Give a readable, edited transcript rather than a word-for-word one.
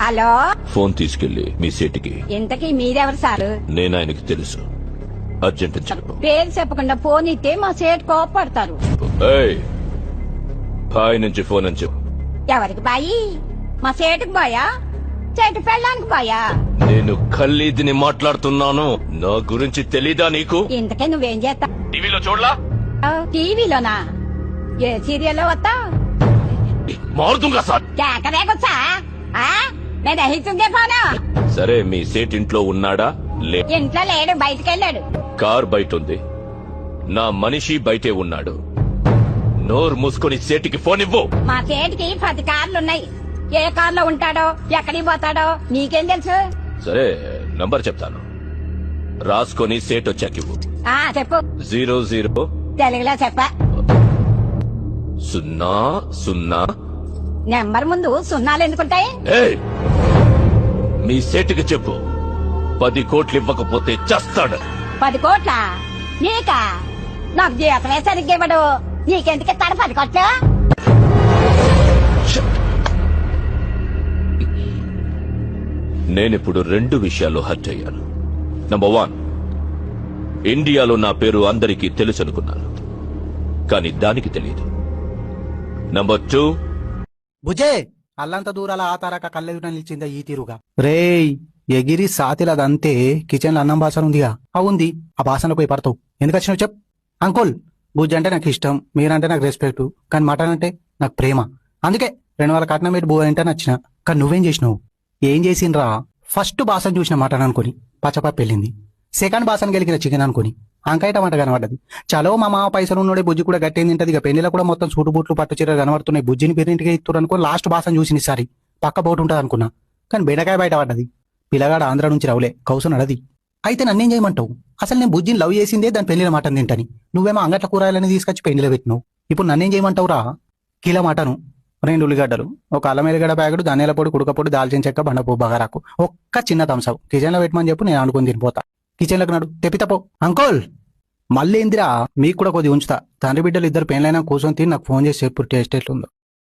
Hello, phone తీసుకెళ్లి మీ సీటుకి. ఇంతకీ మీరెవరు సారు? నేను ఆయనకి తెలుసు. అర్జెంట్ అని చెప్పు. పేరు చెప్పకుండా ఫోన్ ఇస్తే మా సేటు కోపడతారు. ఏయ్, బాయ్ నుంచి ఫోన్ అని చెప్పు. ఎవరికి బాయి? మా సేటుకు బాయా? సేటు పెళ్ళానికి బాయా? నేను ఖల్లీదిని మాట్లాడుతున్నాను. నా గురించి తెలీదా నీకు? ఇంతకే నువ్వేం చేస్తావు? టీవీలో చూడలా? టీవీలోనా? ఏ సీరియల్లో వస్తా? మారుతుంగా సార్. కేకరేకొచ్చా? నేను దహిస్తుందే ఫోను. సరే, మీ సేట్ ఇంట్లో ఉన్నాడా? ఇంట్లో లేడు, బయటకెళ్ళాడు. కార్ బయట ఉంది. నా మనిషి బయటే ఉన్నాడు. నోరు మూసుకొని సేటికి ఫోన్ ఇవ్వు. మా సేటికి 10 కార్లున్నాయి. ఏ కార్లో ఉంటాడో, ఎక్కడికి పోతాడో నీకేం తెలుసు? సరే, నంబర్ చెప్తాను, రాసుకొని సేట్ వచ్చాక ఇవ్వు. చెప్పు. 00 తెలుగులో చెప్ప. 00. నెంబర్ ముందు సున్నాలు ఎందుకుంటాయి? ఏయ్, మీ సేటుకి చెప్పు, 10 కోట్లు ఇవ్వకపోతే చస్తాడు. 10 కోట్ల? నీకా? నాకు జీవితమే సరిగ్గా ఇవ్వడు. నీకెందుకు ఇస్తాడు 10 కోట్లు? నేనిప్పుడు 2 విషయాల్లో హర్ట్ అయ్యాను. నంబర్ 1, ఇండియాలో నా పేరు అందరికీ తెలుసు అనుకున్నాను, కానీ దానికి తెలియదు. నంబర్ 2, బుజే అల్లంత దూరాల ఆ తారక కళ్ళెదుట నిలిచిందా ఈ తీరుగా? రేయ్, ఎగిరి సాతిలదంతే కిచెన్ లో అన్నం బాసన ఉందిగా, ఉంది. ఆ బాసన పోయి పడతావు. ఎందుకు వచ్చినావు చెప్. అంకుల్, బుజ్జి అంటే నాకు ఇష్టం, మీరంటే నాకు రెస్పెక్ట్, కానీ మటన్ అంటే నాకు ప్రేమ. అందుకే 2000 కట్నం పెట్టి బో అంటే నచ్చిన. కానీ నువ్వేం చేసినావు? ఏం చేసిండ్రా? ఫస్ట్ బాసన చూసిన మటన్ అనుకుని పచ్చపప్పు వెళ్ళింది. సెకండ్ బాసన గెలికిన చికెన్ అనుకుని అంకాయ టమాట కనబడ్డది. చలో మా మామ పైసలు ఉన్నోడే బుజ్జి కూడా గట్టేది తింటది. ఇక పెళ్లిలో కూడా మొత్తం సూటు బూట్లు పట్టు చీరలు కనబడుతున్నాయి. బుజ్జిని పేరింటికి ఇస్తారు అనుకో. లాస్ట్ బాసన చూసిన ఈసారి పక్క బోటు ఉంటుంది అనుకున్నా, కానీ బెండకాయ బయట పడ్డది. పిల్లగాడు ఆంధ్ర నుంచి రవులే, కౌసు నడది. అయితే నన్నేం చేయమంటావు? అసలు నేను బుజ్జిని లవ్ చేసిందే దాని పెళ్లిలో మటన్ తింటని. నువ్వేమో అంగట్ల కూరగాయలని తీసుకొచ్చి పెళ్లిలో పెట్టినావు. ఇప్పుడు నన్నేం చేయమంటావురా? కిలో మటను, 2 ఉల్లిగడ్డలు, ఒక అల్లం ఎల్లిగడ్డ ప్యాకెట్, ధనియాల పొడి, కుడకపోడి, దాల్చిన చెక్క, బండపు బగారాకు, ఒక్క చిన్న థమ్సప్ కిచెన్ లో పెట్టమని చెప్పు. నేను అనుకుని తినిపోతా. కిచెన్ లోకి నడు, తెప్పితపో. అంకుల్, మళ్ళీ ఏందిరా? మీకు కూడా కొద్ది ఉంచుతా. తండ్రి బిడ్డలు ఇద్దరు పెళ్ళైనా కూర్చొని తిని నాకు ఫోన్ చేసి చెప్పు టేస్ట్ ఎట్లుందో.